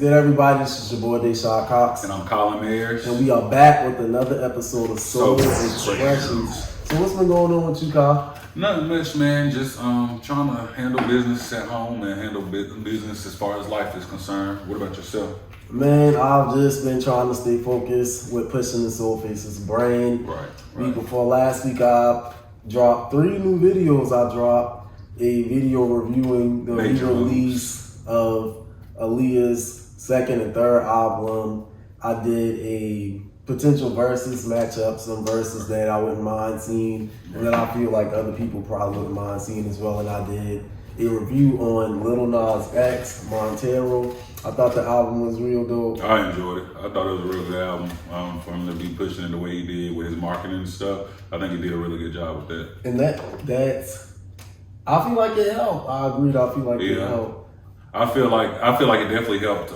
good, everybody? This is your boy, Deshaun Cox. And I'm Colin Mayers. And we are back with another episode of Soulfaces. So what's been going on with you, Kyle? Nothing much, man. Just trying to handle business at home and handle business as far as life is concerned. What about yourself? Man, I've just been trying to stay focused with pushing the Soulfaces brand. Right. Week before last week, I dropped 3 new videos. I dropped a video reviewing the re-release of Aaliyah's second and third album. I did a potential versus matchup, some verses that I wouldn't mind seeing, and that I feel like other people probably wouldn't mind seeing as well. And I did a review on Lil Nas X, Montero. I thought the album was real dope. I enjoyed it. I thought it was a real good album for him to be pushing it the way he did with his marketing and stuff. I think he did a really good job with that. And that's, I feel like it helped. I agreed. I feel like it helped. I feel like it definitely helped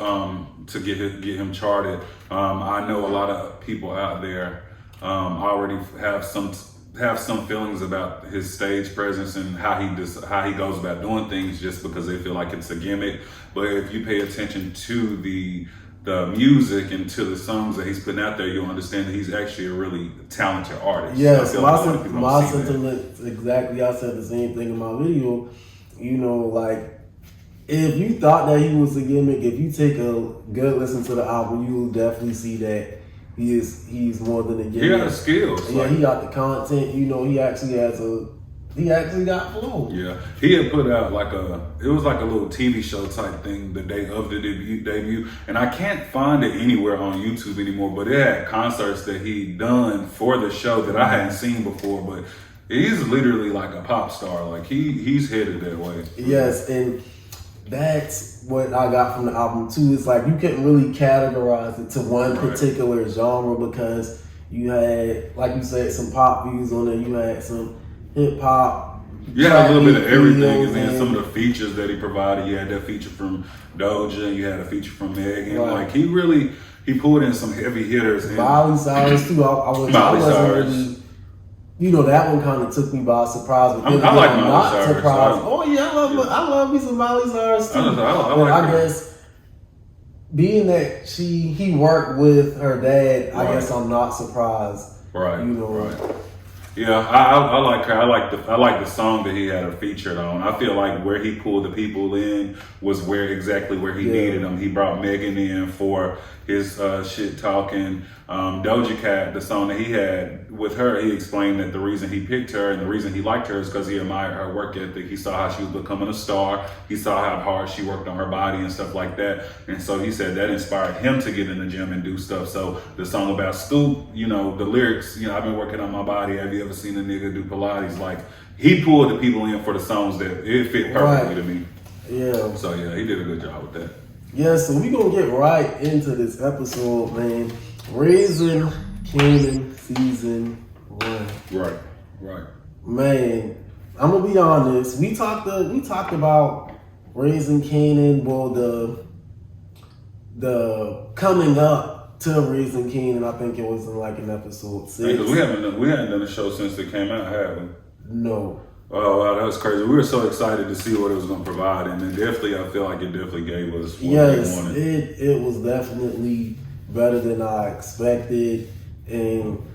to get him charted. I know a lot of people out there already have some feelings about his stage presence and how he goes about doing things just because they feel like it's a gimmick. But if you pay attention to the music and to the songs that he's putting out there, you'll understand that he's actually a really talented artist. Yes, my sentiments exactly. I said the same thing in my video. You know, like, if you thought that he was a gimmick, if you take a good listen to the album, you will definitely see that he's more than a gimmick. He got the skills. Yeah, he got the content. You know, he actually got flow. Yeah, he had put out it was like a little TV show type thing the day of the debut, and I can't find it anywhere on YouTube anymore. But it had concerts that he done for the show that I hadn't seen before. But he's literally like a pop star. Like he's headed that way. Yes, and that's what I got from the album too. It's like you couldn't really categorize it to one particular genre because you had, like you said, some pop views on there. You had some hip hop. You had a little bit of everything, and then some of the features that he provided. You had that feature from Doja. You had a feature from Megan. Right. Like he pulled in some heavy hitters. Miley Cyrus too. I wasn't really. You know, that one kind of took me by surprise. But I like Miley Cyrus. Surprised. Oh yeah, I love me some Miley Cyrus too. I guess being that he worked with her dad, I guess I'm not surprised. Right. You know. Right. Yeah, I like her. I like the song that he had her featured on. I feel like where he pulled the people in was exactly where he needed them. He brought Megan in for his shit talking. Doja Cat, the song that he had with her, he explained that the reason he picked her and the reason he liked her is because he admired her work ethic. He saw how she was becoming a star. He saw how hard she worked on her body and stuff like that. And so he said that inspired him to get in the gym and do stuff. So the song about Scoop, you know, the lyrics, you know, I've been working on my body. Have you ever seen a nigga do Pilates? Like, he pulled the people in for the songs that it fit perfectly to me. Yeah. So yeah, he did a good job with that. Yeah, so we're going to get right into this episode, man. Raising Kanan Season 1. Right. Man, I'm going to be honest. We talked about Raising Kanan, well, the coming up to Raising Kanan. I think it was in like an episode 6. Because we hadn't done a show since it came out, have we? No. Oh, wow, that was crazy. We were so excited to see what it was going to provide, and then I feel like it definitely gave us what we wanted. It was definitely better than I expected, and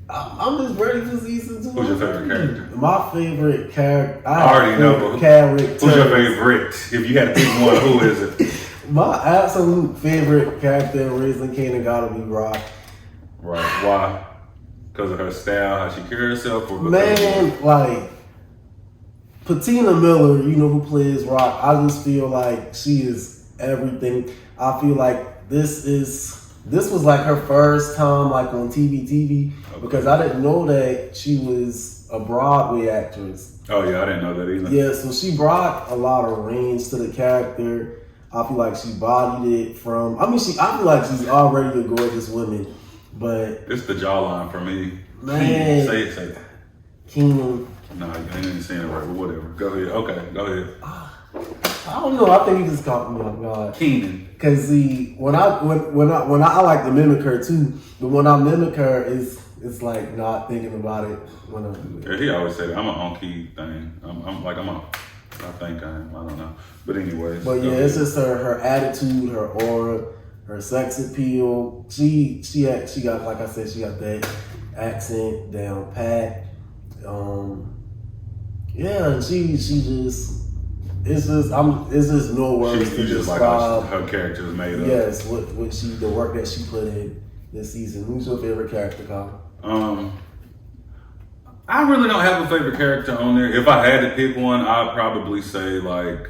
I'm just ready for season 2. Who's your favorite character? My favorite character. I already know. Who's your favorite? If you had to pick one, who is it? My absolute favorite character in Raising Kanan gotta be Rock. Right. Why? Because of her style, how she carries herself, or like Patina Miller, you know, who plays Rock. I just feel like she is everything. I feel like this was like her first time like on TV because I didn't know that she was a Broadway actress. Oh yeah, I didn't know that either. Yeah, so she brought a lot of range to the character. I feel like she bodied it from. I feel like she's already a gorgeous woman, but it's the jawline for me. Man, say it. Kanan. No, you ain't saying it right, but whatever. Go ahead. Okay, go ahead. I don't know. I think you just caught me off guard. Kanan. Cause see, when I like to mimic her too, but when I mimic her, it's like not thinking about it when I do it. Yeah, he always said I'm an on key thing. I'm a I think I am. I don't know. But anyways. But yeah, it's just her attitude, her aura, her sex appeal. She got, like I said, she got that accent down pat. Yeah, and she just. It's just no words to describe. Like her character is made up. Yes, the work that she put in this season. Who's your favorite character, Colin? I really don't have a favorite character on there. If I had to pick one, I'd probably say like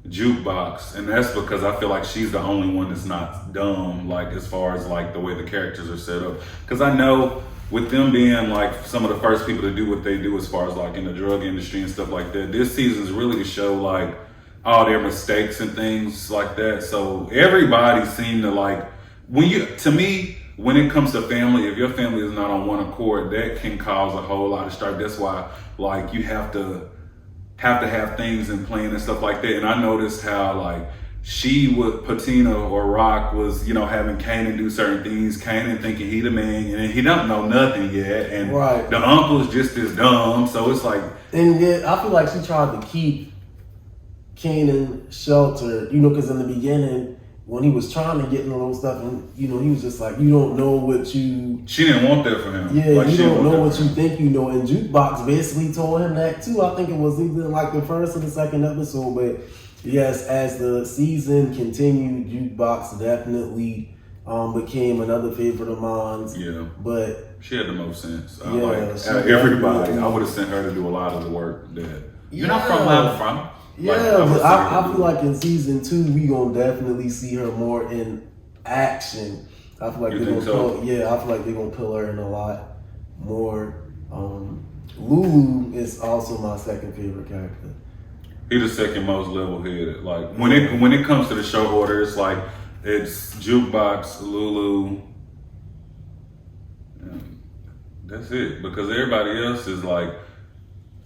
Jukebox, and that's because I feel like she's the only one that's not dumb, like as far as like the way the characters are set up. Because I know with them being like some of the first people to do what they do as far as like in the drug industry and stuff like that, this season's really to show like all their mistakes and things like that. So everybody seemed to like, when it comes to family, if your family is not on one accord, that can cause a whole lot of strife. That's why like you have to have things in plan and stuff like that. And I noticed how like Patina or Rock was, having Kanan do certain things, Kanan thinking he the man, and he don't know nothing yet, and right. The uncle's just as dumb, so it's like... And then I feel like she tried to keep Kanan sheltered, because in the beginning, when he was trying to get into those stuff, and he was just like, you don't know what you... She didn't want that for him. Yeah, like, you don't know what you think you know, and Jukebox basically told him that too. I think it was either like the first or the second episode, but... Yes, as the season continued, Jukebox definitely became another favorite of mine. Yeah, but she had the most sense. Everybody, I would have sent her to do a lot of the work that you're not from where I'm from. Yeah, but I feel like in season 2 we gonna definitely see her more in action. I feel like they're gonna pull her in a lot more. Lulu is also my second favorite character. He's the second most level-headed. Like when it comes to the show order, it's like it's Jukebox, Lulu, and that's it. Because everybody else is like,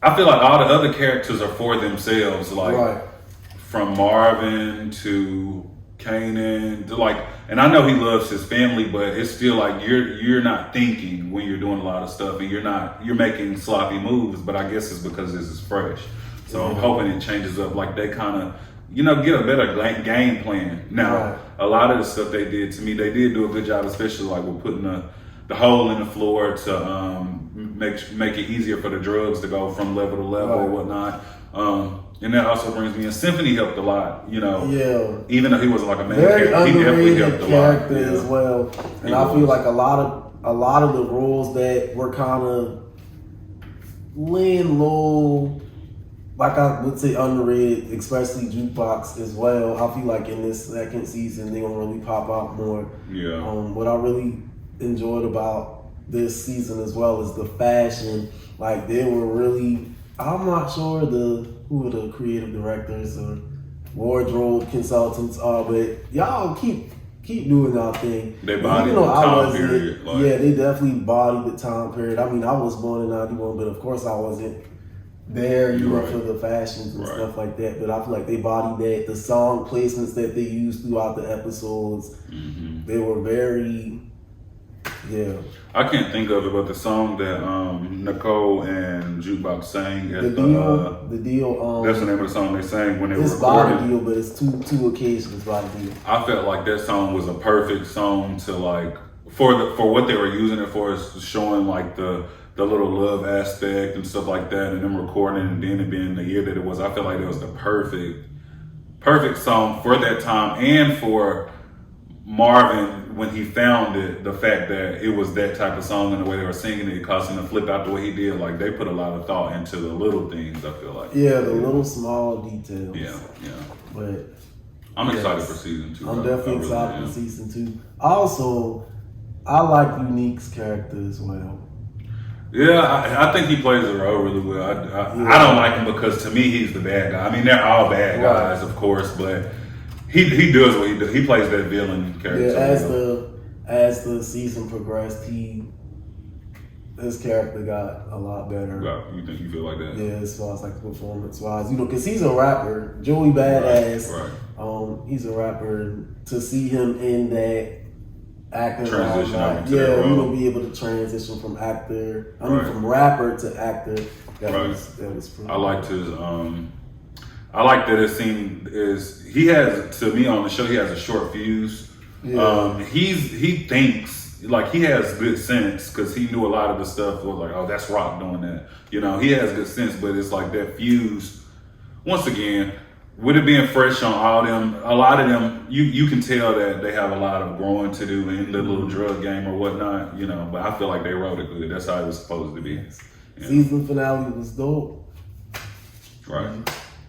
I feel like all the other characters are for themselves. Like right. From Marvin to Kanan to like, and I know he loves his family, but it's still like you're not thinking when you're doing a lot of stuff, and you're making sloppy moves. But I guess it's because this is fresh. So I'm hoping it changes up, like they kind of, get a better game plan. Now, A lot of the stuff they did to me, they did do a good job, especially like with putting the hole in the floor to make it easier for the drugs to go from level to level or whatnot. And that also brings me in. Symphony helped a lot, Yeah. Even though he wasn't like a main very character, he definitely helped a lot. As well. And I feel like a lot of the roles that were kind of laying low, like I would say underrated, especially Jukebox as well. I feel like in this second season, they're going to really pop out more. Yeah. What I really enjoyed about this season as well is the fashion. Like they were really, I'm not sure who the creative directors or wardrobe consultants are, but y'all keep doing y'all thing. They bodied the time period. Yeah, they definitely bodied the time period. I mean, I was born in 91, but of course I wasn't there, for the fashions and stuff like that. But I feel like they bodied that. The song placements that they used throughout the episodes, they were very, I can't think of it, but the song that Nicole and Jukebox sang at the deal. That's the name of the song they sang when they were recording. It's by the deal, but it's two occasions by the deal. I felt like that song was a perfect song to like for what they were using it for, is showing like the little love aspect and stuff like that, and them recording, and then it being the year that it was. I feel like it was the perfect song for that time, and for Marvin when he found it, the fact that it was that type of song and the way they were singing it caused him to flip out the way he did. Like they put a lot of thought into the little things, I feel like. Yeah, the little small details. Yeah. But I'm excited for season 2. I'm definitely excited for season 2. Also, I like Unique's character as well. Yeah, I think he plays the role really well. I don't like him because to me he's the bad guy. I mean, they're all bad guys, of course, but he does what he does. He plays that villain character. Yeah, as the season progressed, his character got a lot better. Wow, you feel like that? Yeah, as far as like performance wise, because he's a rapper, Joey Badass. Right. He's a rapper. To see him in that acting transition be able to transition from from rapper to actor. That was pretty. I liked his I like that he has, to me on the show, he has a short fuse. Yeah. He thinks, like, he has good sense because he knew a lot of the stuff was like, oh, that's Rock doing that. You know, he has good sense, but it's like that fuse. Once again, with it being fresh on all them, a lot of them, you can tell that they have a lot of growing to do in the little drug game or whatnot, you know, but I feel like they wrote it good. That's how it was supposed to be. Yeah. Season finale was dope. Right.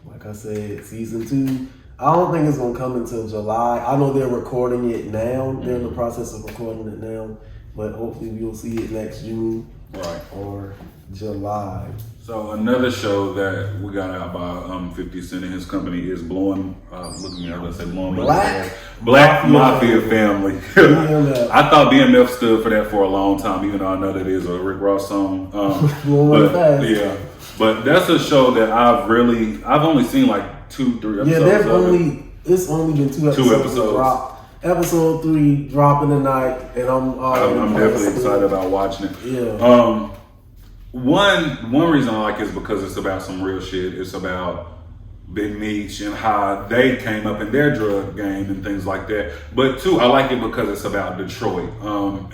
Like I said, season 2, I don't think it's going to come until July. I know they're recording it now. They're in the process of recording it now, but hopefully we'll see it next June. Right. Or July. So another show that we got out by 50 Cent and his company is Blowing. Look at me, I was gonna say Blowing Black Mafia Family. I thought BMF stood for that for a long time, even though I know that is a Rick Ross song. But that's a show that I've only seen like 2-3 episodes. Yeah, it's only been 2 episodes. Dropped. Episode 3 dropping tonight, and I'm definitely excited about watching it. Yeah. One reason I like it is because it's about some real shit. It's about Big Meech and how they came up in their drug game and things like that. But 2, I like it because it's about Detroit.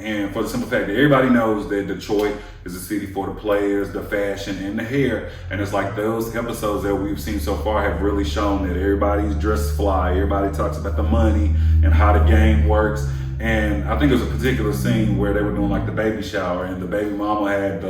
And for the simple fact that everybody knows that Detroit is a city for the players, the fashion, and the hair. And it's like those episodes that we've seen so far have really shown that everybody's dressed fly. Everybody talks about the money and how the game works. And I think there was a particular scene where they were doing like the baby shower and the baby mama had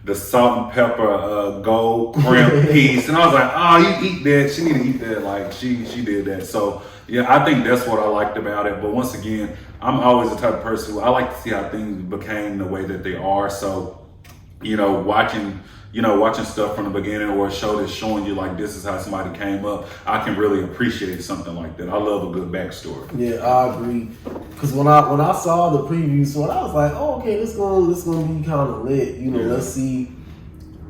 the salt and pepper gold crimp piece, and I was like, oh, you eat that. She need to eat that. Like she did that. So yeah, I think that's what I liked about it. But once again, I'm always the type of person who I like to see how things became the way that they are. So, you know, watching stuff from the beginning or a show that's showing you like this is how somebody came up, I can really appreciate something like that. I love a good backstory. Yeah, I agree. Because when I saw the previews for it, I was like, oh, okay, this gonna be kind of lit. You know, let's see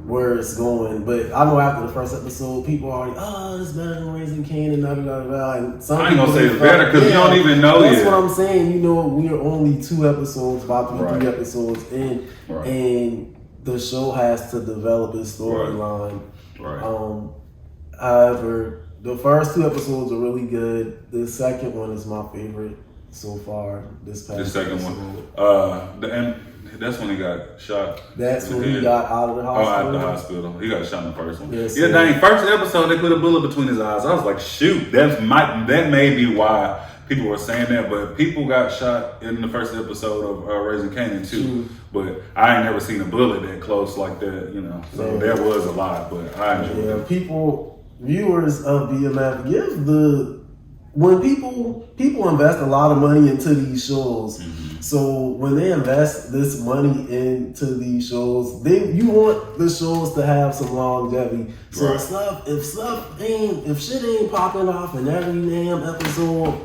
where it's going. But I know after the first episode, people are already, oh, it's better than Raising Kanan, da da da da. And some I ain't gonna say it's better because you don't even know that's yet. That's what I'm saying. You know, we are only 2 episodes, about to be 3 episodes in, and the show has to develop its storyline. Right. However, the first 2 episodes are really good. The second one is my favorite so far. The second one. And that's when he got shot. That's when he got out of the hospital. Oh, out of the hospital. He got shot in the first one. Yes, yeah, dang. First episode, they put a bullet between his eyes. I was like, shoot, that may be why people were saying that, but people got shot in the first episode of Raising Kanan too. But I ain't never seen a bullet that close like that, you know. So there was a lot, but I enjoyed it. Viewers of BMF, when people invest a lot of money into these shows. So when they invest this money into these shows, then you want the shows to have some longevity. So if shit ain't popping off in every damn episode,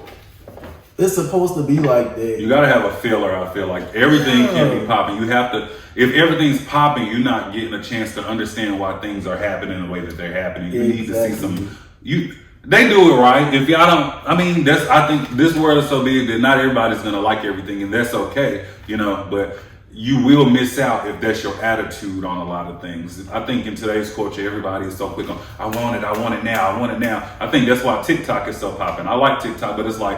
it's supposed to be like that. You gotta have a filler. I feel like everything can be popping. You have to. If everything's popping, you're not getting a chance to understand why things are happening the way that they're happening. You need to see some. They do it right. If y'all don't, I think this world is so big that not everybody's gonna like everything, and that's okay, you know. But you will miss out if that's your attitude on a lot of things. I think in today's culture, everybody is so quick on, I want it now. I think that's why TikTok is so popping. I like TikTok, but it's like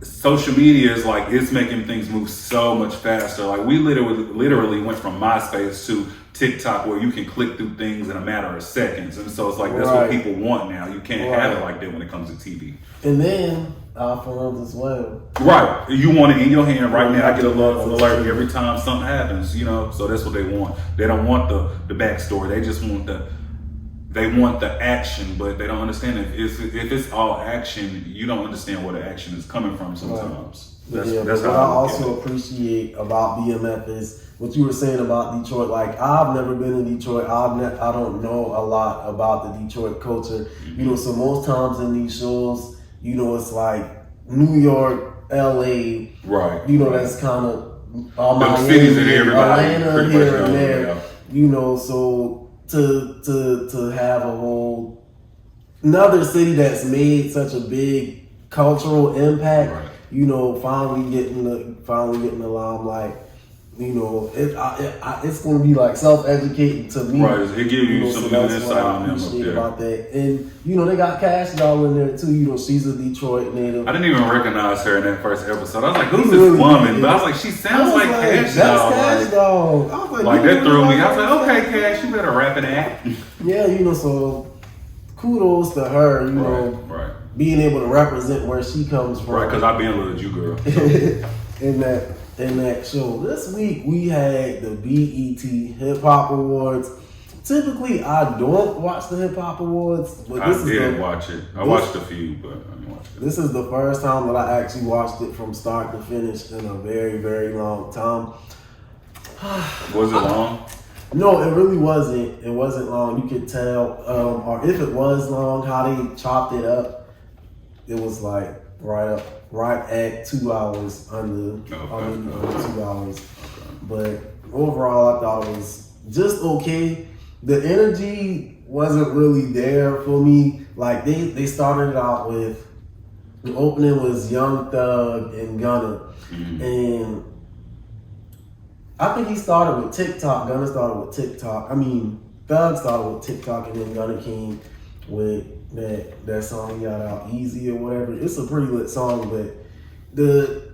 social media is like, it's making things move so much faster. Like we literally went from MySpace to TikTok where you can click through things in a matter of seconds. And so it's like, that's what people want now. You can't have it like that when it comes to TV. And then iPhones as well. Right. You want it in your hand right now. I get a alert every time something happens, you know? So that's what they want. They don't want the backstory. They just want the action, but they don't understand if it's all action, you don't understand where the action is coming from sometimes. That's how what I also appreciate about BMF is what you were saying about Detroit. Like, I've never been in Detroit. I don't know a lot about the Detroit culture. You know, so most times in these shows, you know, it's like New York, LA. Right. You know, that's kind of Miami, cities that everybody Atlanta, here and there. Yeah. You know, so to have a whole another city that's made such a big cultural impact, you know, finally getting the limelight. you know, it's going to be like self-educating to me. Right, it gives you some new insight on them up there. About that. And, you know, they got Cash Doll in there too. You know, she's a Detroit native. I didn't even recognize her in that first episode. I was like, who's this woman? But I was like, she sounds like Cash Doll. That's Cash Doll. I was like that threw me. I was like, okay, Cash, you better rap and act. Yeah, you know, so kudos to her, you know, being able to represent where she comes from. Right, because I been with you, girl. So. in that show. This week we had the BET Hip Hop Awards. Typically, I don't watch the Hip Hop Awards, but I did watch it. I watched a few, but I didn't watch it. This is the first time that I actually watched it from start to finish in a very, very long time. Was it long? No, it really wasn't. It wasn't long. You could tell, or if it was long, how they chopped it up. It was like right at 2 hours under 2 hours. Okay. But overall, I thought it was just okay. The energy wasn't really there for me. Like they started it out with, the opening was Young Thug and Gunna. Mm-hmm. And I think he started with TikTok. Gunna started with TikTok. I mean, Thug started with TikTok, and then Gunna came with that song he got out, Easy or whatever. It's a pretty lit song, but the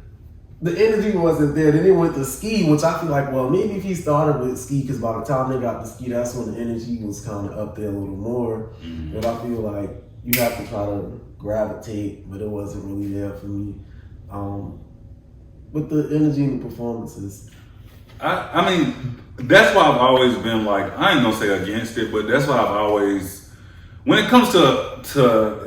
energy wasn't there. Then they went to Ski, which I feel like, well, maybe if he started with Ski, because by the time they got to Ski, that's when the energy was kind of up there a little more. Mm-hmm. But I feel like you have to try to gravitate, but it wasn't really there for me. With the energy and the performances. I mean, that's why I've always been like, I ain't gonna say against it, but that's why I've always, when it comes to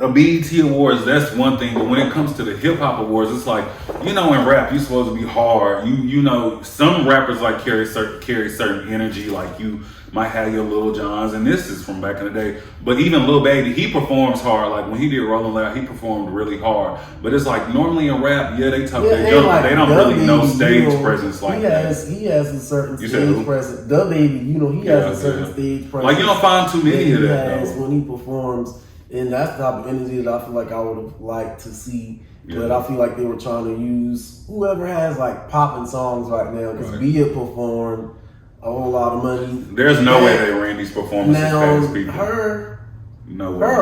a BET Awards, that's one thing. But when it comes to the Hip Hop Awards, it's like, you know, in rap, you're supposed to be hard. You know, some rappers like carry certain energy, like you might have your Lil Jons, and this is from back in the day. But even Lil Baby, he performs hard. Like when he did Rollin' Loud, he performed really hard. But it's like normally in rap, they don't really know stage presence like that. He has a certain stage presence. The Baby, you know, he has a certain stage presence. Like you don't find too many of that though. When he performs, and that's the type of energy that I feel like I would have liked to see. Yeah. But I feel like they were trying to use whoever has like popping songs right now, because Be It performed a whole lot of money. There's no way they ran these performances past people. Her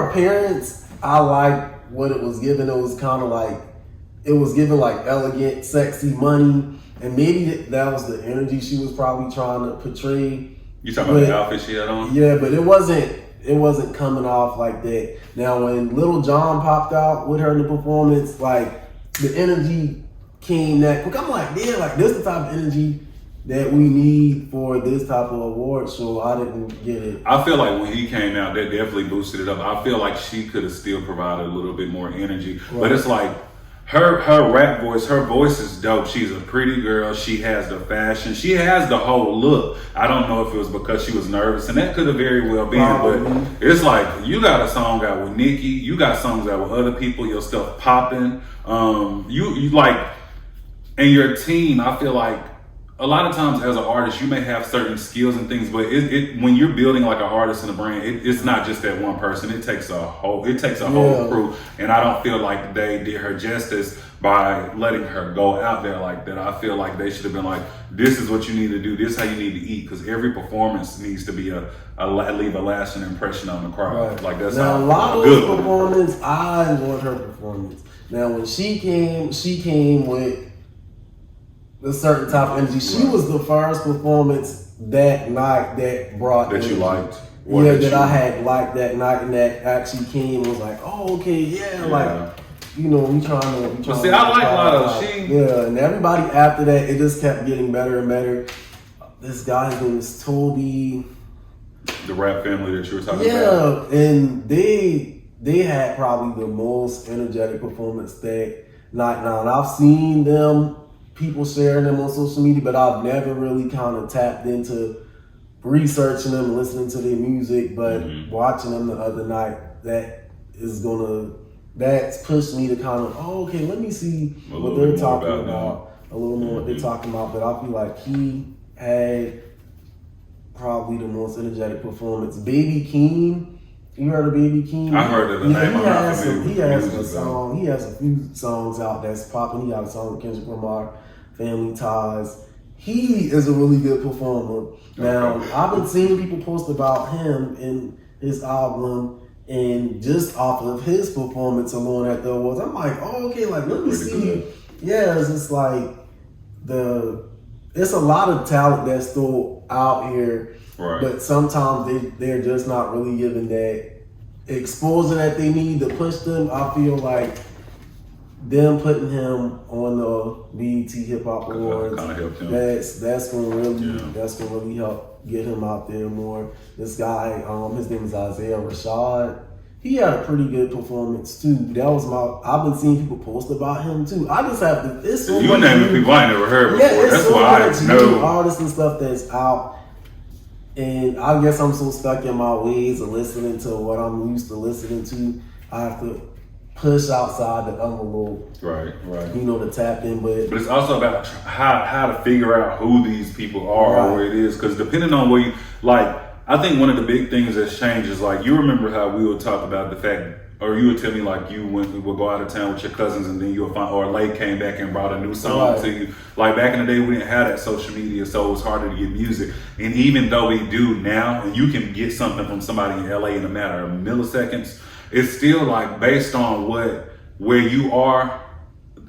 appearance, I like what it was given. It was kind of like, it was given like elegant, sexy money, and maybe that was the energy she was probably trying to portray. You talking about the outfit she had on? Yeah, but it wasn't coming off like that. Now, when Lil Jon popped out with her in the performance, like the energy came that quick. I'm like, yeah, like this is the type of energy that we need for this type of award show. I didn't get it. I feel like when he came out, that definitely boosted it up. I feel like she could have still provided a little bit more energy. Right. But it's like her rap voice, her voice is dope. She's a pretty girl. She has the fashion. She has the whole look. I don't know if it was because she was nervous, and that could have very well been. But it's like you got a song out with Nicki. You got songs out with other people. Your stuff popping. You like, and your team. I feel like a lot of times as an artist, you may have certain skills and things, but when you're building like an artist and a brand, it's not just that one person. It takes a whole crew, and I don't feel like they did her justice by letting her go out there like that. I feel like they should have been like, this is what you need to do. This is how you need to eat, because every performance needs to be leave a lasting impression on the crowd. Right. Like that's now, a lot of those performance. I enjoyed her performance. Now, when she came with a certain type of energy. She was the first performance that night that brought that energy. You liked. That I had liked that night, and that actually came was like, oh, okay, like, you know, we trying to. See, I like Lotto. And everybody after that, it just kept getting better and better. This guy's name is Toby. The rap family that you were talking about. Yeah, and they had probably the most energetic performance that night. Now, and I've seen them. People sharing them on social media, but I've never really kind of tapped into researching them and listening to their music. But watching them the other night, that's pushed me to kind of, okay, let me see what they're talking about. A little more what they're talking about. But I feel like he had probably the most energetic performance. Baby Keem. You heard of Baby Keem? I heard of the name. He has a song. He has a few songs out that's popping. He got a song with Kendrick Lamar, Family Ties. he is a really good performer. Now, I've been seeing people post about him and his album, and just off of his performance alone at the awards, I'm like, oh, okay, like, let me see. Good. Yeah, it's just like it's a lot of talent that's still out here, right. But sometimes they're just not really given that exposure that they need to push them. I feel like them putting him on the BET Hip Hop Awards, that's gonna really help get him out there more. This guy, his name is Isaiah Rashad. He had a pretty good performance too. I've been seeing people post about him too. I just have to. It's so you naming people I never heard before. Yeah, that's why I know artists and stuff that's out. And I guess I'm so stuck in my ways of listening to what I'm used to listening to. I have to push outside the envelope, right. To tap in. But it's also about how to figure out who these people are, right. Or where it is, because depending on where you like. I think one of the big things that's changed is like, you remember how we would talk about the fact, or you would tell me like we would go out of town with your cousins and then you would find, or Lay came back and brought a new song to you. Like back in the day, we didn't have that social media, so it was harder to get music. And even though we do now, and you can get something from somebody in LA in a matter of milliseconds, it's still like based on where you are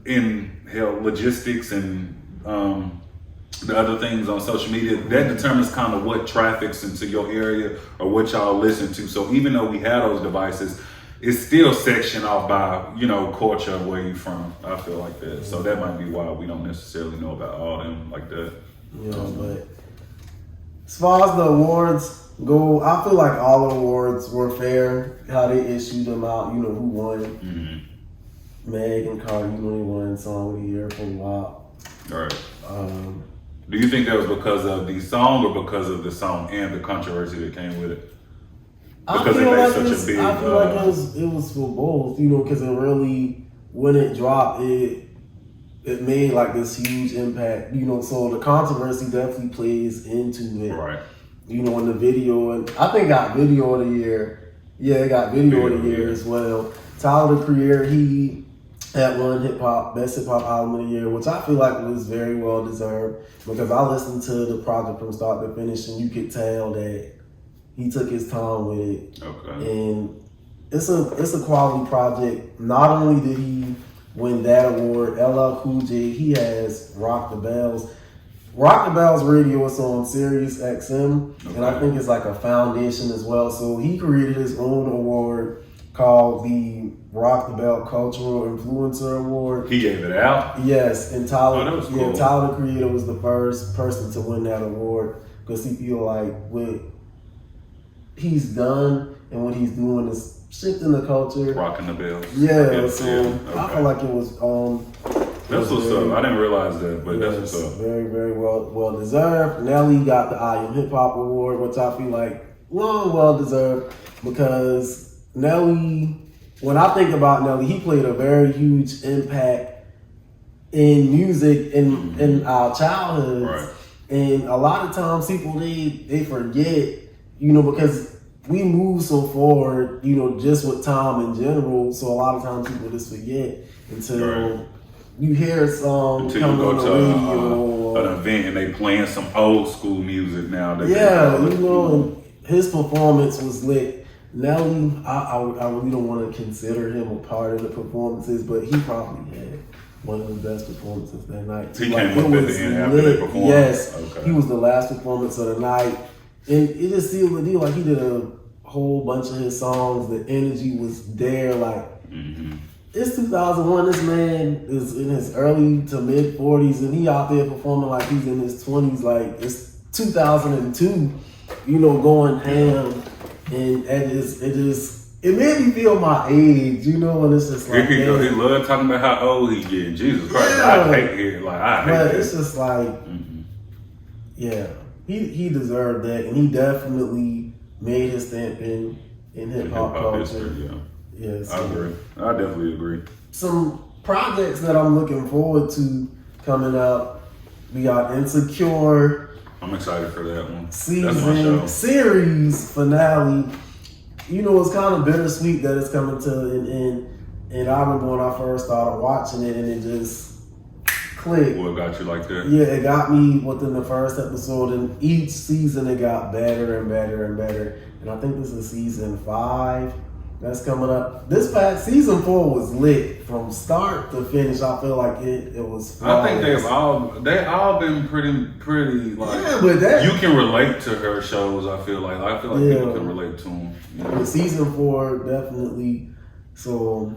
in logistics and the other things on social media, that determines kind of what traffics into your area or what y'all listen to. So even though we have those devices, it's still sectioned off by, culture of where you're from. I feel like that. So that might be why we don't necessarily know about all them like that. Yeah, but as far as the awards go, I feel like all the awards were fair, how they issued them out, who won. Mm-hmm. Meg and Cardi, they won Song of the Year for a while. All right. Do you think that was because of the song or because of the song and the controversy that came with it? Because it made such a big... I feel like it was for both, because it really, when it dropped, it made like this huge impact, so the controversy definitely plays into it. Right. In the video, and I think it got Video of the Year. Yeah, it got Video of the Year as well. Tyler, the Creator, he had won Best Hip Hop Album of the Year, which I feel like was very well deserved because I listened to the project from start to finish, and you could tell that he took his time with it. Okay. And it's a quality project. Not only did he win that award, LL Cool J, he has Rock the Bells. Rock the Bells radio is on Sirius XM, and I think it's like a foundation as well. So he created his own award called the Rock the Bell Cultural Influencer Award. He gave it out? Yes, and Tyler, that was cool. Tyler the Creator was the first person to win that award because he feel like what he's done and what he's doing is shifting the culture. Rocking the bells. Yeah, so I feel like it was that's what's up. I didn't realize that, but that's what's up. Very, very well deserved. Nelly got the I Am Hip Hop Award, which I feel like well deserved because Nelly, when I think about Nelly, he played a very huge impact in music in our childhoods. Right. And a lot of times people they forget, because we move so forward, just with time in general. So a lot of times people just forget until you hear a song come on the radio. An event and they playing some old school music now. And his performance was lit. Nelly, I really don't want to consider him a part of the performances, but he probably had one of the best performances that night. He came up at the end after they performed? Yes, he was the last performance of the night. And it just sealed the deal. Like, he did a whole bunch of his songs. The energy was there. Like, it's 2001. This man is in his early to mid 40s, and he out there performing like he's in his 20s. Like, it's 2002, going ham. And it made me feel my age, and it's just like, he love talking about how old he getting. Jesus Christ, I hate it. But it's just like, he deserved that, and he definitely made his stamp in hip hop culture. History, Yes, I agree. I definitely agree. Some projects that I'm looking forward to coming up. We got Insecure. I'm excited for that one. Series finale. It's kind of bittersweet that it's coming to an end. And I remember when I first started watching it, and click. What got you like that? Yeah, it got me within the first episode, and each season it got better and better and better. And I think this is season 5 that's coming up. This past season 4 was lit from start to finish. I feel like it was flawless. I think they all been pretty like. Yeah, but that you can relate to her shows. I feel like people can relate to them. Yeah, season 4 definitely. So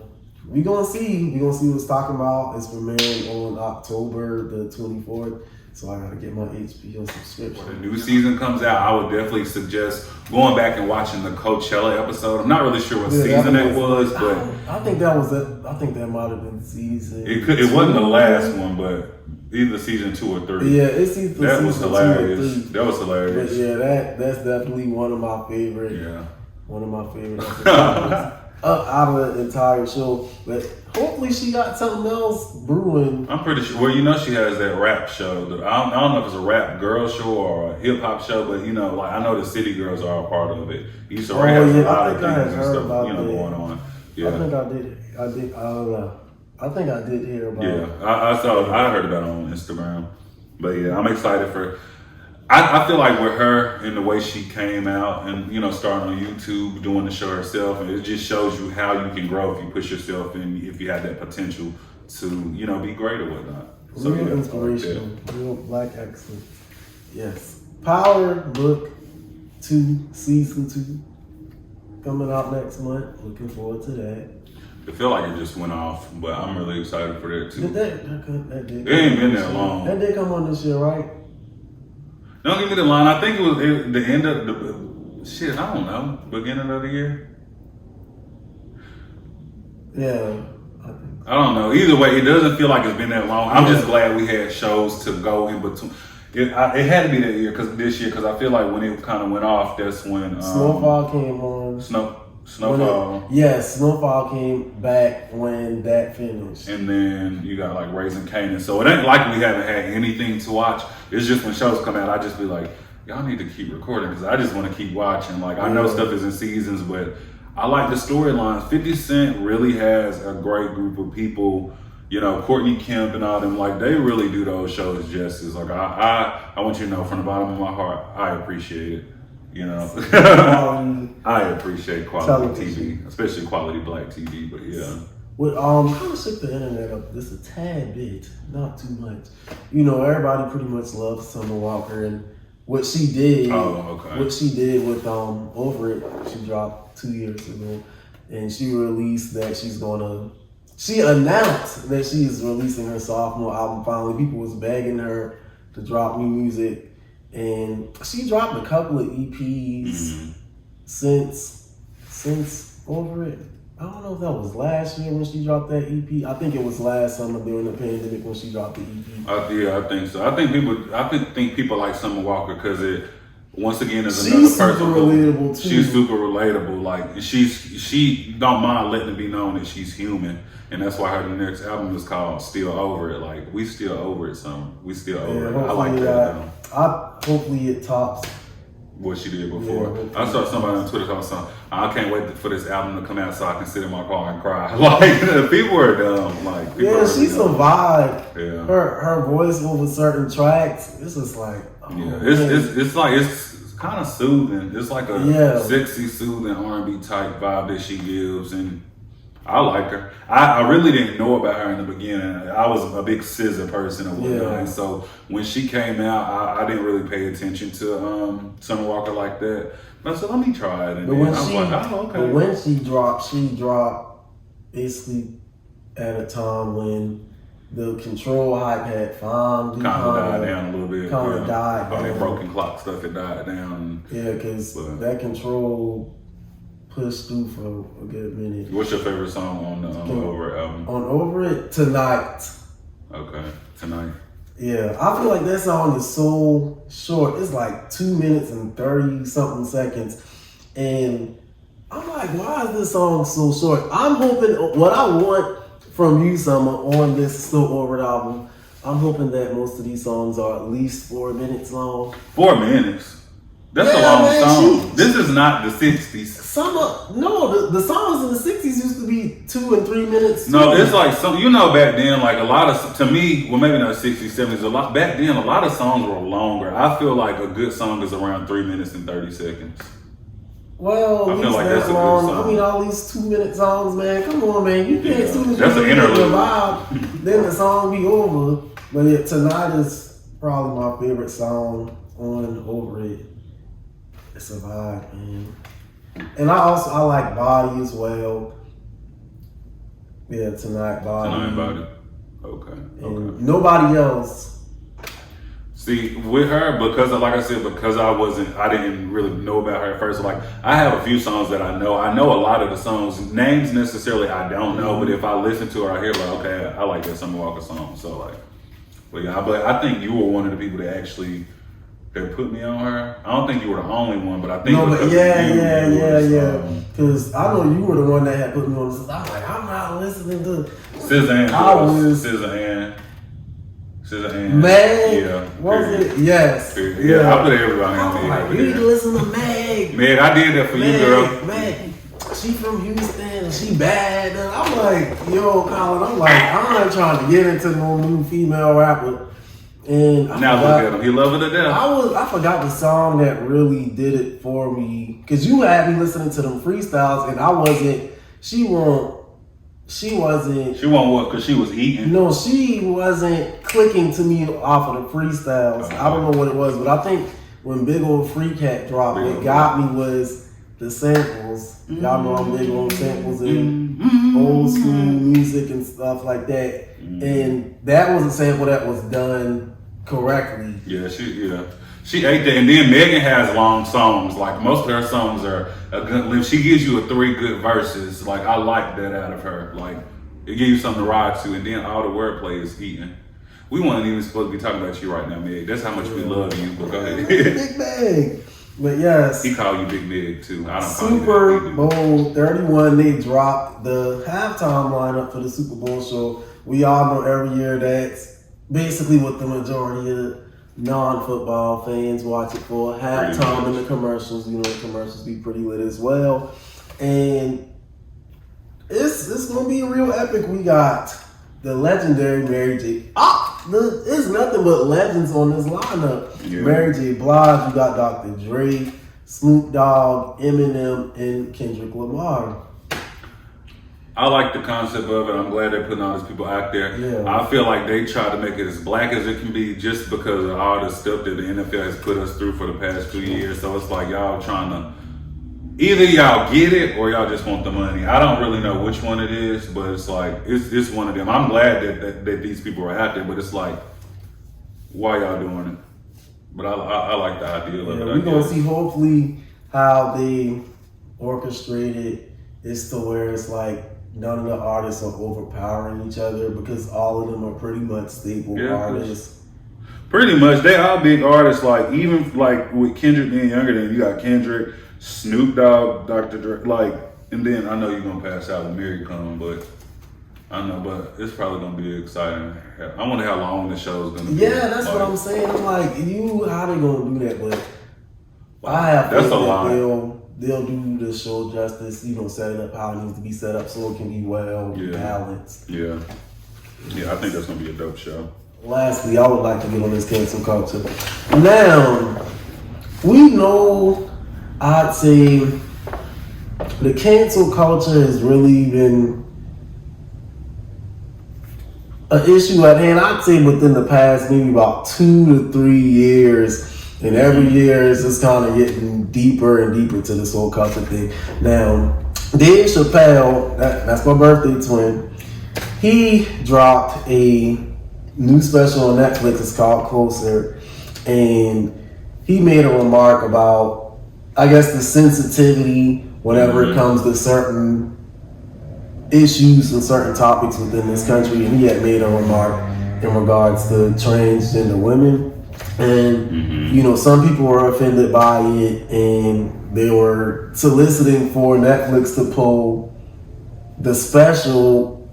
we gonna see what it's talking about. It's premiering on October the 24th. So I gotta get my HBO subscription. When the new season comes out, I would definitely suggest going back and watching the Coachella episode. I'm not really sure what season that was, but I think that was it. I think that might have been season. It wasn't the last one, but either season 2 or 3. Yeah, it's either that was season hilarious. 2 or 3. That was hilarious. But yeah, that's definitely one of my favorite. Yeah, one of my favorite episodes. Out of the entire show, but hopefully she got something else brewing. I'm pretty sure. Well, she has that rap show. I don't know if it's a rap girl show or a hip hop show, but I know the City Girls are a part of it. Issa Rae has a lot of things and stuff, going on. Yeah, I think I did. I don't know. I think I did hear about. Yeah, I heard about it on Instagram, but yeah, I'm excited for. I feel like with her and the way she came out and, starting on YouTube, doing the show herself, and it just shows you how you can grow if you push yourself and if you have that potential to, be great or whatnot. So, real inspirational, real black excellence. Yes. Power Book 2, Season 2, coming out next month. Looking forward to that. I feel like it just went off, but I'm really excited for that too. That did. It ain't been that long. That did come on this year, right? Don't give me the line. I think it was the end of the shit. I don't know. Beginning of the year. Yeah. I don't know. Either way, it doesn't feel like it's been that long. I'm just glad we had shows to go in between. It had to be that year because I feel like when it kind of went off, that's when Snowfall came on. Snowfall. Yes, Snowfall came back when that finished. And then you got like Raising Kanan. So it ain't like we haven't had anything to watch. It's just when shows come out, I just be like, y'all need to keep recording because I just want to keep watching. Like I know stuff is in seasons, but I like the storylines. 50 Cent really has a great group of people. Courtney Kemp and all them, like they really do those shows justice. Like I want you to know from the bottom of my heart, I appreciate it. I appreciate quality TV, especially quality black TV. But yeah, kind of shook the internet up just a tad bit, not too much. Everybody pretty much loves Summer Walker and what she did. Oh, okay. What she did with Over It, she dropped 2 years ago, and she released that she announced that she is releasing her sophomore album. Finally, people was begging her to drop new music. And she dropped a couple of EPs since Over It. I don't know if that was last year when she dropped that EP. I think it was last summer during the pandemic when she dropped the EP. Yeah, I think so. I think people like Summer Walker because it once again is another person. She's super relatable too. She's super relatable. Like she don't mind letting it be known that she's human. And that's why her next album is called Still Over It. Like, we still over it, son. We still over it. I like that. Hopefully it tops what she did before. I saw somebody on Twitter talking something. I can't wait for this album to come out so I can sit in my car and cry. Like, people are dumb. Like, she survived. Yeah. Her voice over certain tracks. It's just like, it's kind of soothing. It's like a sexy, soothing R&B type vibe that she gives, and I like her. I really didn't know about her in the beginning. I was a big SZA person or whatnot. And so when she came out, I didn't really pay attention to Summer Walker like that. But I said, let me try it. And but when she dropped basically at a time when the control hype had finally kind of died down a little bit. Kind of died down. All that broken clock stuff had died down. Yeah, because that control pushed through for a good minute. What's your favorite song on the Over It album? On Over It, Tonight. Okay, Tonight. Yeah, I feel like that song is so short. It's like 2 minutes and 30 something seconds. And I'm like, why is this song so short? I'm hoping, what I want from you, Summer, on this Still Over It album, I'm hoping that most of these songs are at least 4 minutes long. 4 minutes? That's a long song. This is not the 60s. The songs in the 60s used to be 2 and 3 minutes. No, it's like some. Back then, like a lot of, to me, well, maybe not 60s, 70s. Back then, a lot of songs were longer. I feel like a good song is around 3 minutes and 30 seconds. Well, I feel like that's a good song. I mean, all these 2-minute songs, man. Come on, man. You can't as soon as that's you an get the interlude. vibe, then the song be over. But yeah, Tonight is probably my favorite song on Over It. It's a vibe, man. And I like Body as well. Yeah, Tonight Body. Okay. Nobody else. See, with her, because like I said, because I didn't really know about her at first. Like, I have a few songs that I know. I know a lot of the songs. Names necessarily I don't know, but if I listen to her, I hear like, okay, I like that Summer Walker song. So like, but yeah, I think you were one of the people that actually that put me on her. I don't think you were the only one, but I think yeah. Because I know you were the one that had put me on this. I'm like, I'm not listening to SZA and Meg. Yeah. Was it? Yes. Yeah. I put everybody on there. Like, you need to listen to Meg. Meg, I did that for you, girl. Meg. She from Houston. She bad. And I'm like, yo, Colin. I'm not trying to get into no new female rapper. And look at him. He love it to death. I forgot the song that really did it for me. Because you had me listening to them freestyles, and I wasn't. She wasn't. She wasn't what? Because she was eating? No, she wasn't clicking to me off of the freestyles. I don't know what it was, but I think when Big Ol' Free Cat dropped, it got me was the samples. Y'all know I'm big on samples and old school music and stuff like that. And that was a sample that was done correctly. Yeah, she ate that. And then Megan has long songs. Like, most of her songs are a good length. She gives you 3 good verses. Like, I like that out of her. Like, it gives you something to ride to. And then all the wordplay is eating. We weren't even supposed to be talking about you right now, Meg. That's how much we love you. But go ahead. Big Bang. But yes. He called you Big Meg too. I don't Super Bowl 31, they dropped the halftime lineup for the Super Bowl show. We all know every year that's basically what the majority of non-football fans watch it for. Halftime and the commercials. You know, the commercials be pretty lit as well. And it's going to be real epic. We got the legendary Mary J. There's nothing but legends on this lineup. Yeah. Mary J. Blige, you got Dr. Dre, Snoop Dogg, Eminem, and Kendrick Lamar. I like the concept of it. I'm glad they're putting all these people out there. Yeah. I feel like they try to make it as black as it can be just because of all the stuff that the NFL has put us through for the past 2 years. So it's like y'all trying to, either y'all get it or y'all just want the money. I don't really know which one it is, but it's like, it's one of them. I'm glad that these people are out there, but it's like, why y'all doing it? But I like the idea of it. We're going to see hopefully how they orchestrated it to where it's like none of the artists are overpowering each other because all of them are pretty much stable artists. Pretty much. They are big artists. Like, even like with Kendrick being younger than you got Kendrick, Snoop Dogg, Dr. Dre, like, and then I know you're gonna pass out when Mary come, but I know, but it's probably gonna be exciting. I wonder how long the show's gonna be. Yeah, that's what I'm saying. I'm like, how they gonna do that? But I have that's a lot. They'll do the show justice, set it up how it needs to be set up so it can be well balanced. Yeah, I think that's gonna be a dope show. Lastly, I would like to get on this cancel culture. Now, we know, I'd say the cancel culture has really been an issue at hand. I'd say within the past maybe about 2 to 3 years, and every year it's just kind of getting deeper and deeper to this whole culture thing. Now, Dave Chappelle, that's my birthday twin, he dropped a new special on Netflix. It's called Closer, and he made a remark about, I guess, the sensitivity whenever it comes to certain issues and certain topics within this country. And he had made a remark in regards to transgender women. And, some people were offended by it, and they were soliciting for Netflix to pull the special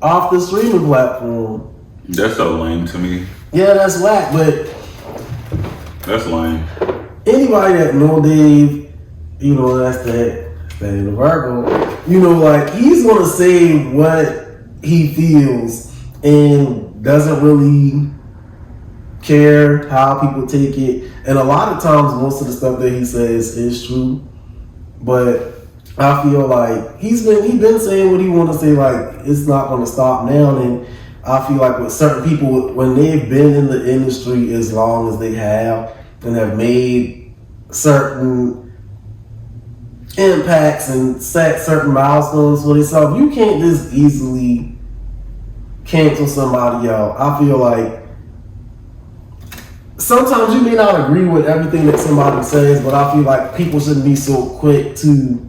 off the streaming platform. That's so lame to me. Yeah, that's whack, but that's lame. anybody that know Dave, you know, that's that in the Virgo, you know, like he's gonna say what he feels and doesn't really care how people take it. And a lot of times, most of the stuff that he says is true, but I feel like he's been saying what he want to say. Like it's not going to stop now. And I feel like with certain people, when they've been in the industry as long as they have and have made certain impacts and set certain milestones for themselves, you can't just easily cancel somebody out. I feel like sometimes you may not agree with everything that somebody says, but I feel like people shouldn't be so quick to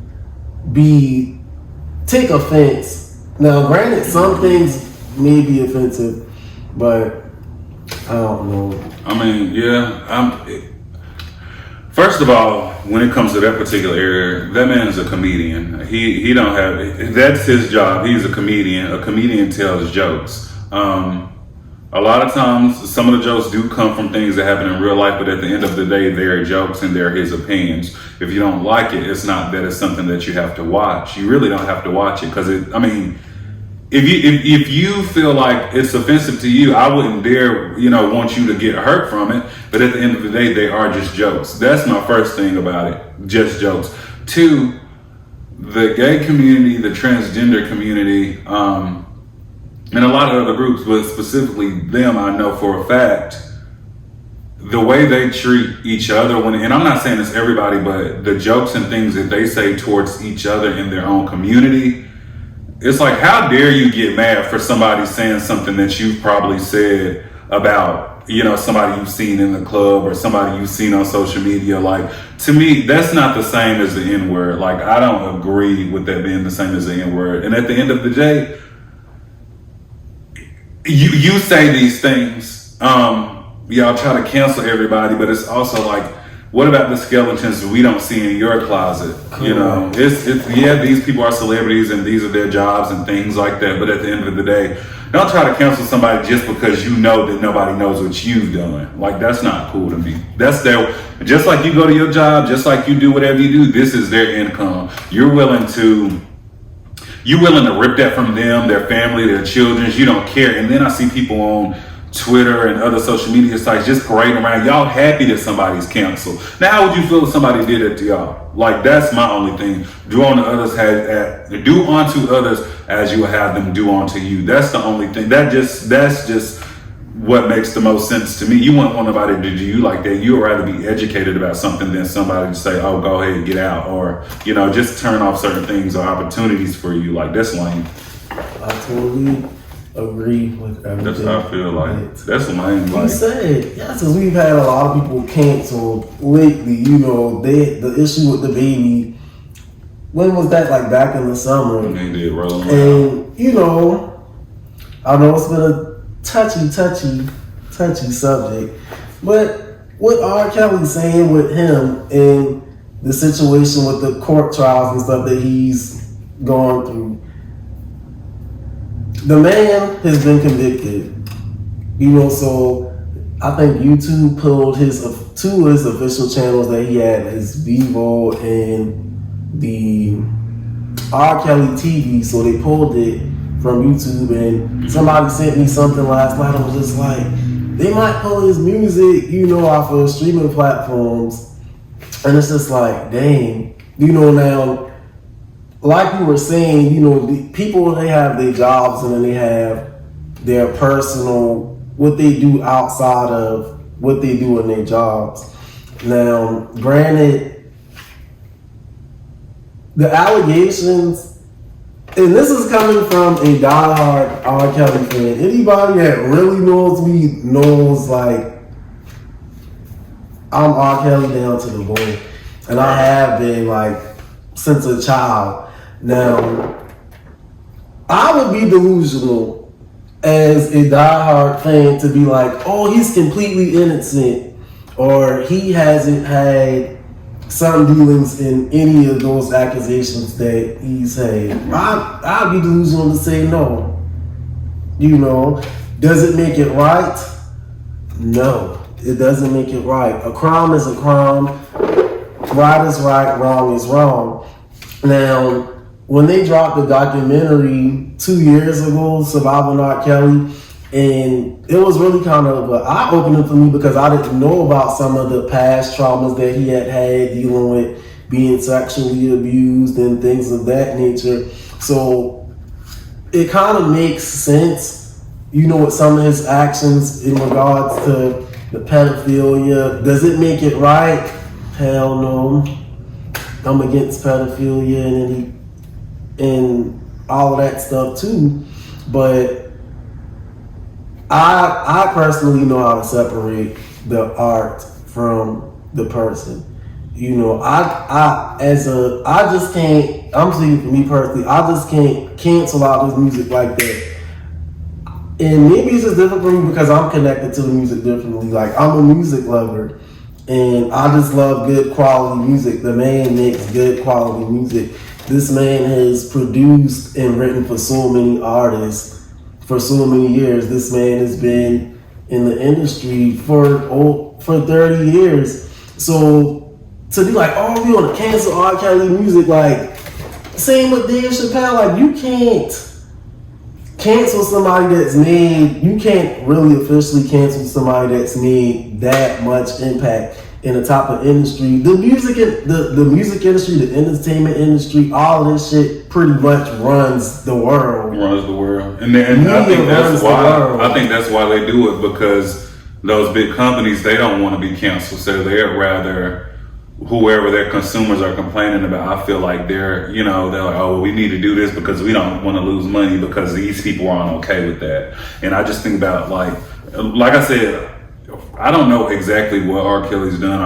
take offense. Now, granted, some things may be offensive, but I don't know. I mean, yeah. First of all, when it comes to that particular area, that man is a comedian. He don't have, that's his job. He's a comedian. A comedian tells jokes. A lot of times, some of the jokes do come from things that happen in real life, but at the end of the day, they're jokes and they're his opinions. If you don't like it, it's not that it's something that you have to watch. You really don't have to watch it because if you feel like it's offensive to you, I wouldn't dare, want you to get hurt from it. But at the end of the day, they are just jokes. That's my first thing about it. Just jokes. Two, the gay community, the transgender community, and a lot of other groups, but specifically them, I know for a fact, the way they treat each other, and I'm not saying it's everybody, but the jokes and things that they say towards each other in their own community, it's like, how dare you get mad for somebody saying something that you've probably said about, somebody you've seen in the club or somebody you've seen on social media. Like, to me, that's not the same as the N-word. Like, I don't agree with that being the same as the N-word. And at the end of the day, you say these things, y'all try to cancel everybody, but it's also like, what about the skeletons we don't see in your closet? Cool. These people are celebrities and these are their jobs and things like that. But at the end of the day, don't try to cancel somebody just because you know that nobody knows what you've done. Like, that's not cool to me. That's just like you go to your job, just like you do whatever you do, this is their income. You're willing to rip that from them, their family, their children. You don't care. And then I see people on Twitter and other social media sites just parading around. Y'all happy that somebody's canceled. Now, how would you feel if somebody did it to y'all? Like, that's my only thing. Do unto others as you would have them do unto you. That's the only thing. That's just what makes the most sense to me. You wouldn't want nobody to do you like that. You would rather be educated about something than somebody to say, oh, go ahead and get out, or just turn off certain things or opportunities for you. Like, that's lame. I totally agree with everything. That's how I feel like. That's lame. He said, because we've had a lot of people canceled lately. The issue with the baby. When was that? Like back in the summer. They did roll around. And I know it's been a touchy subject, but what R. Kelly's saying with him and the situation with the court trials and stuff that he's gone through, the man has been convicted, so I think YouTube pulled two of his official channels that he had, his Vivo and the R. Kelly TV, so they pulled it from YouTube, and somebody sent me something last night. I was just like, they might pull his music, off of streaming platforms, and it's just like, dang, now, like we were saying, the people, they have their jobs and then they have their personal, what they do outside of what they do in their jobs. Now, granted, the allegations, and this is coming from a diehard R. Kelly fan. Anybody that really knows me knows, like, I'm R. Kelly down to the bone. And I have been, like, since a child. Now, I would be delusional as a diehard fan to be like, oh, he's completely innocent, or he hasn't had some dealings in any of those accusations that he's had. I'd be delusional to say no. Does it make it right? No. it doesn't make it right. A crime is a crime. Right is right, wrong is wrong. Now, when they dropped the documentary 2 years ago, Surviving R. Kelly, and it was really kind of an eye-opener for me because I didn't know about some of the past traumas that he had dealing with being sexually abused and things of that nature. So it kind of makes sense, with some of his actions in regards to the pedophilia. Does it make it right? Hell no. I'm against pedophilia and all of that stuff too. But I personally know how to separate the art from the person. I just can't, I'm saying for me personally, I just can't cancel out his music like that. And maybe it's just different for me because I'm connected to the music differently. Like, I'm a music lover and I just love good quality music. The man makes good quality music. This man has produced and written for so many artists for so many years. This man has been in the industry for 30 years. So to be like, oh, we want to cancel R. Kelly music, like, same with Dave Chappelle, like, you can't cancel somebody you can't really officially cancel somebody that's made that much impact in the type of industry. The music industry, the entertainment industry, all of this shit pretty much runs the world. And then I think that's why they do it, because those big companies, they don't want to be canceled, so they'd rather whoever their consumers are complaining about. I feel like they're like, oh, we need to do this because we don't want to lose money because these people aren't okay with that. And I just think about like I said, I don't know exactly what R. Kelly's done.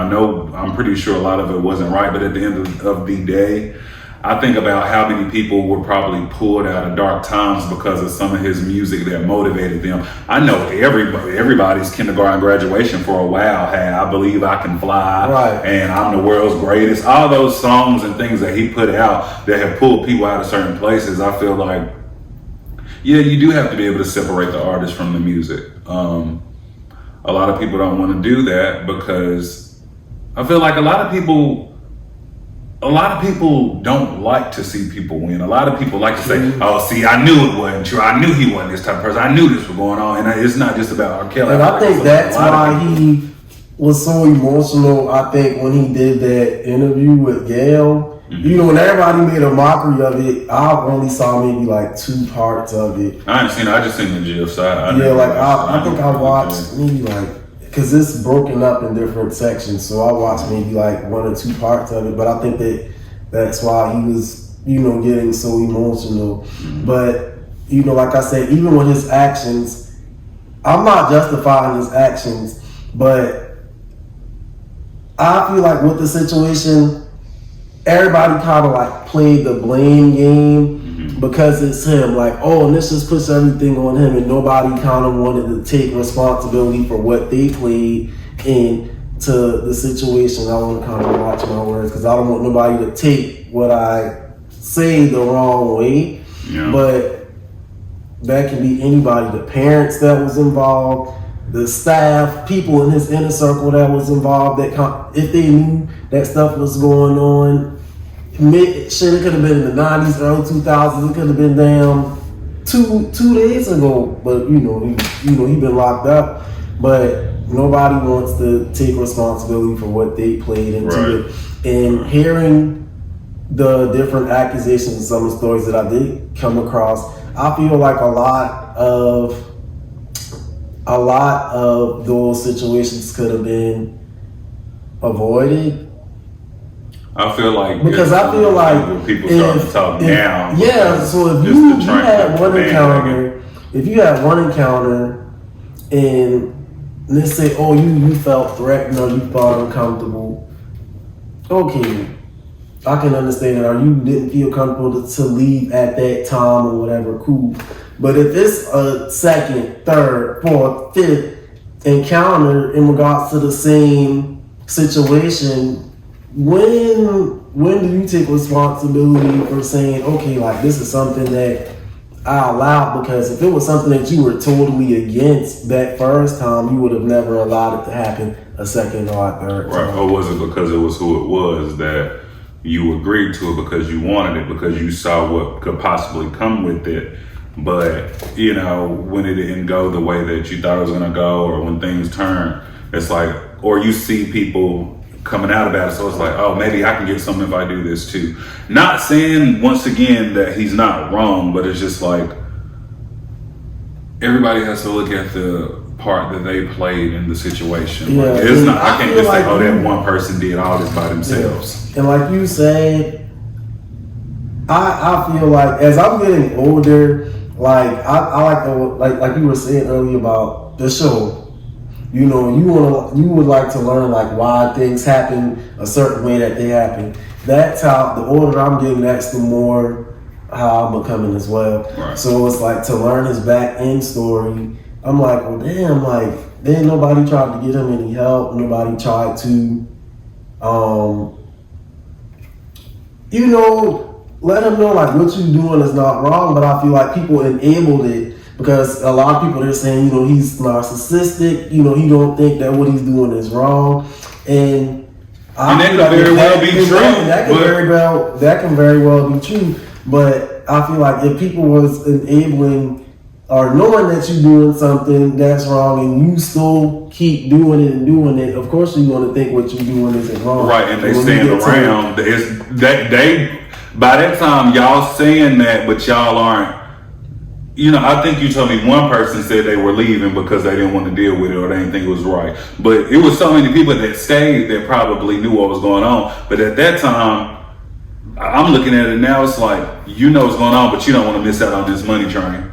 I'm pretty sure a lot of it wasn't right, but at the end of the day, I think about how many people were probably pulled out of dark times because of some of his music that motivated them. I know everybody's kindergarten graduation for a while had I Believe I Can Fly, right, and I'm the World's Greatest. All those songs and things that he put out that have pulled people out of certain places. I feel like, yeah, you do have to be able to separate the artist from the music. A lot of people don't want to do that because I feel like a lot of people don't like to see people win. A lot of people like to say, oh, see, I knew it wasn't true. I knew he wasn't this type of person. I knew this was going on. And it's not just about R. Kelly. And I think that's why he was so emotional, I think, when he did that interview with Gail. Mm-hmm. When everybody made a mockery of it, I only saw maybe like 2 parts of it. I ain't seen it. I just seen the GIF. So I think I watched maybe like, because it's broken up in different sections, so I watched maybe like 1 or 2 parts of it. But I think that's why he was, getting so emotional. Mm-hmm. But like I said, even with his actions, I'm not justifying his actions, but I feel like with the situation, everybody kind of like played the blame game because it's him. Like, oh, and let's just push everything on him, and nobody kind of wanted to take responsibility for what they played into the situation. I want to kind of watch my words because I don't want nobody to take what I say the wrong way. Yeah. But that can be anybody, the parents that was involved, the staff, people in his inner circle that was involved, that if they knew that stuff was going on, it could have been in the 90s, early 2000s, it could have been down two days ago, but he been locked up, but nobody wants to take responsibility for what they played into it. And hearing the different accusations and some of the stories that I did come across, I feel like a lot of those situations could have been avoided. I feel like people start to talk now. Yeah, so if you had one encounter, and let's say, oh, you felt threatened or you felt uncomfortable. Okay, I can understand that, or you didn't feel comfortable to leave at that time or whatever, cool. But if it's a second, third, fourth, fifth encounter in regards to the same situation, when do you take responsibility for saying, okay, like this is something that out loud, because if it was something that you were totally against that first time, you would have never allowed it to happen a second or a third time. Right. Or was it because it was who it was that you agreed to it because you wanted it, because you saw what could possibly come with it? But, you know, when it didn't go the way that you thought it was going to go, or when things turn, it's like, or you see people coming out about it, so it's like, oh, maybe I can get something if I do this too. Not saying, once again, that he's not wrong, but it's just like, everybody has to look at the part that they played in the situation. Yeah, like, it's not, I can't just like say, oh, that one person did all this by themselves. Yeah. And like you said, I feel like as I'm getting older, like I like the like you were saying earlier about the show. You know, you would like to learn like why things happen a certain way that they happen. That's how, the older I'm getting, that's the more how I'm becoming as well. Right. So it's like, to learn his back end story, I'm like, well, damn, like, then nobody tried to get him any help. Nobody tried to, you know, let him know like what you're doing is not wrong. But I feel like people enabled it, because a lot of people, they're saying, you know, he's narcissistic, you know, he don't think that what he's doing is wrong. And that could very well be true. That can very well be true. But I feel like if people was enabling or knowing that you're doing something that's wrong and you still keep doing it, of course you're going to think what you're doing isn't wrong. Right, and they stand around. By that time, y'all saying that, but y'all aren't. You know, I think you told me one person said they were leaving because they didn't want to deal with it, or they didn't think it was right. But it was so many people that stayed that probably knew what was going on. But at that time, I'm looking at it now, it's like, you know what's going on, but you don't want to miss out on this money train.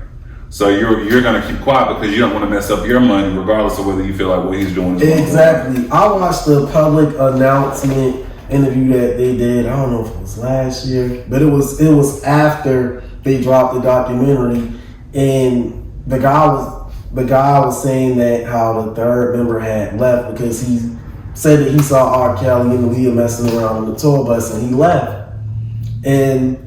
So you're going to keep quiet because you don't want to mess up your money, regardless of whether you feel like what he's doing is wrong. Exactly. I watched the public announcement interview that they did. I don't know if it was last year, but it was after they dropped the documentary. And the guy was saying that how the third member had left because he said that he saw R. Kelly and Leah messing around on the tour bus, and he left. And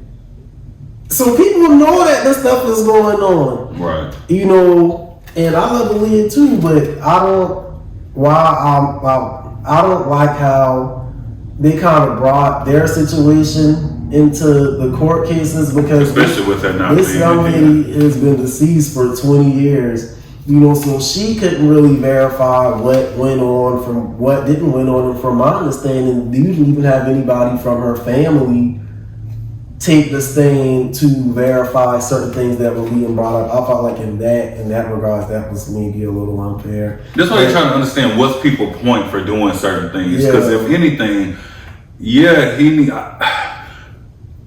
so people know that this stuff is going on, right? You know, and I love Leah too, but I don't like how they kind of brought their situation into the court cases, because especially with that not this young lady has been deceased for 20 years, you know, so she couldn't really verify what went on from what didn't went on. And from my understanding, you didn't even have anybody from her family take the stand to verify certain things that were being brought up. I felt like in that regard, that was maybe a little unfair. That's why you're trying to understand what's people's point for doing certain things. Because if anything,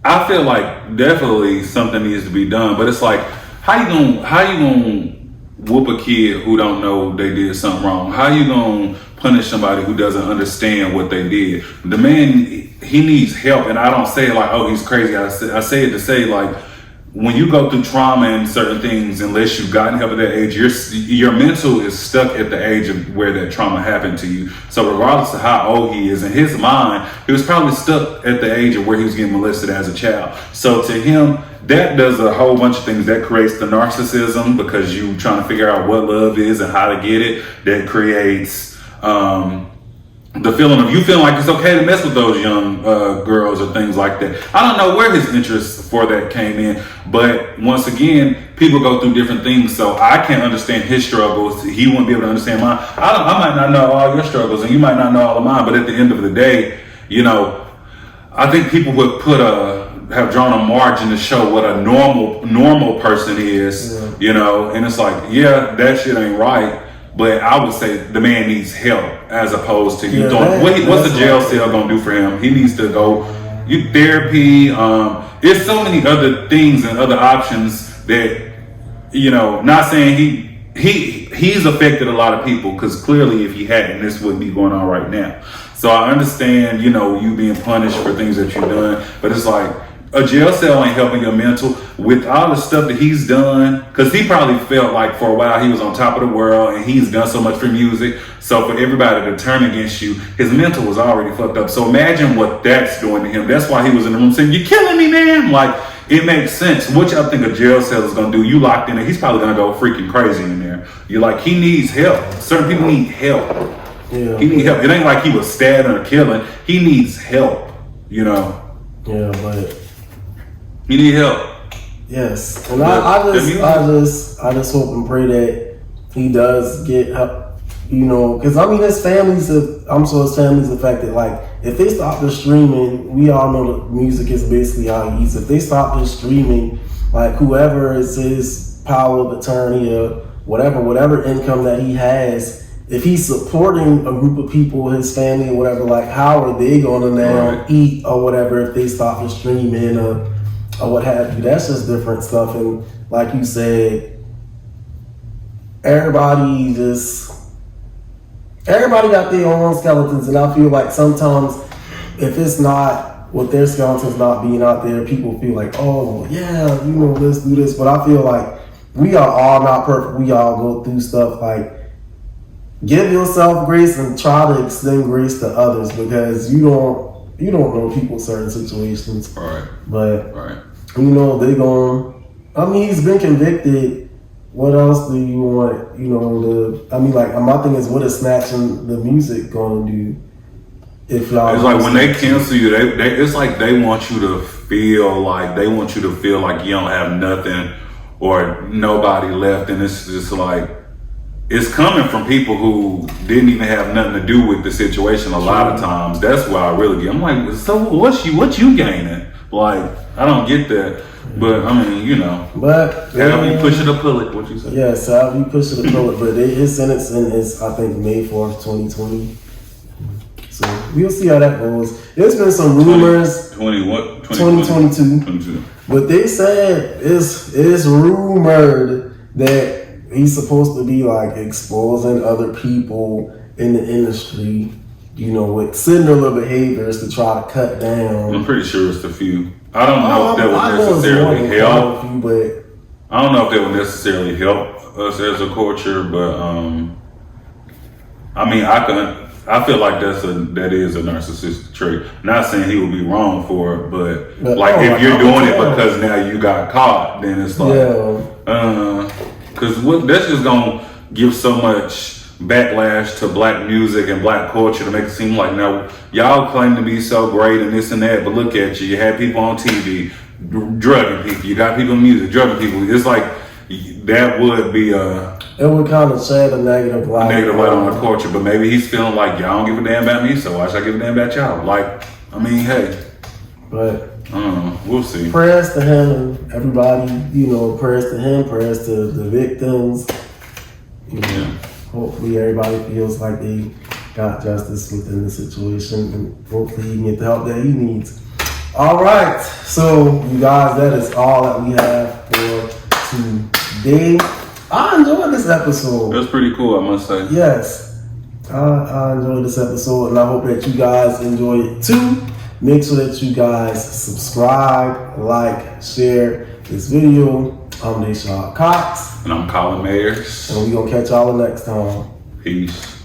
I feel like definitely something needs to be done, but it's like, how you gonna whoop a kid who don't know they did something wrong? How you gonna punish somebody who doesn't understand what they did? The man, he needs help, and I don't say it like, oh, he's crazy. I say it to say, like, when you go through trauma and certain things, unless you've gotten help at that age, your mental is stuck at the age of where that trauma happened to you. So regardless of how old he is, in his mind, he was probably stuck at the age of where he was getting molested as a child. So to him, that does a whole bunch of things. That creates the narcissism, because you trying to figure out what love is and how to get it. That creates the feeling of you feeling like it's okay to mess with those young girls or things like that. I don't know where his interest for that came in, but once again, people go through different things, so I can't understand his struggles. He wouldn't be able to understand mine. I might not know all your struggles, and you might not know all of mine, but at the end of the day, you know, I think people would have drawn a margin to show what a normal person is, you know, and it's like, yeah, that shit ain't right. But I would say the man needs help, as opposed to you doing what's the jail cell gonna do for him? He needs to go therapy. There's so many other things and other options that, you know, not saying he's affected a lot of people, because clearly if he hadn't, this wouldn't be going on right now. So I understand, you know, you being punished for things that you've done, but it's like, a jail cell ain't helping your mental with all the stuff that he's done, because he probably felt like for a while he was on top of the world and he's done so much for music. So for everybody to turn against you, his mental was already fucked up. So imagine what that's doing to him. That's why he was in the room saying, "You're killing me, man." Like, it makes sense. What y'all think a jail cell is gonna do? You locked in there, he's probably gonna go freaking crazy in there. You're like, he needs help. Certain people need help. Yeah, he need help. It ain't like he was stabbing or killing. He needs help. You know. Yeah, but he need help. Yes, and I just hope and pray that he does get help. You know, because I mean, his family's. I'm sure his family's affected. Like, if they stop the streaming, we all know that music is basically how he eats. If they stop the streaming, like whoever is his power of attorney or whatever income that he has, if he's supporting a group of people, his family or whatever, like how are they gonna now eat or whatever if they stop the streaming or what have you? That's just different stuff. And like you said, everybody got their own skeletons, and I feel like sometimes if it's not with their skeletons not being out there, people feel like, oh yeah, you know, let's do this. But I feel like we are all not perfect. We all go through stuff. Like, give yourself grace and try to extend grace to others, because you don't know people's certain situations. Right. But you know, they going. I mean, he's been convicted. What else do you want? You know, my thing is, what is snatching the music going to do? If y'all, it's like when they cancel you, it's like they want you to feel like you don't have nothing or nobody left, and it's just like it's coming from people who didn't even have nothing to do with the situation. A lot of times, that's why I really get. I'm like, so what you gaining? Like, I don't get that. But I mean, you know, however you push it or pull it, what you say? Yes, however you push it or pull it. But his sentencing is, I think, May 4th, 2020. So we'll see how that goes. There's been some rumors. 2022. But they said it's rumored that he's supposed to be like exposing other people in the industry, you know, with similar behaviors to try to cut down. I'm pretty sure it's a few. I don't know if that would necessarily help. I don't know if that would necessarily help us as a culture, but I mean, I feel like that is a narcissistic trait. Not saying he would be wrong for it, but like if you're doing it because now you got caught, then it's like, because that's just gonna give so much backlash to black music and black culture to make it seem like, now y'all claim to be so great and this and that, but look at you. You have people on TV drugging people. You got people in music drugging people. It's like that would be it would kind of shed a negative light on the culture. But maybe he's feeling like y'all don't give a damn about me, so why should I give a damn about y'all? Like, I mean, hey. But we'll see. Prayers to him and everybody. You know, prayers to him. Prayers to the victims. You know. Yeah. Hopefully everybody feels like they got justice within the situation, and hopefully he can get the help that he needs. All right, so you guys, that is all that we have for today. I enjoyed this episode. That's pretty cool, I must say. Yes, I enjoyed this episode, and I hope that you guys enjoy it too. Make sure that you guys subscribe, like, share this video. I'm Deshaun Cox. And I'm Colin Mayers. And we're going to catch y'all next time. Peace.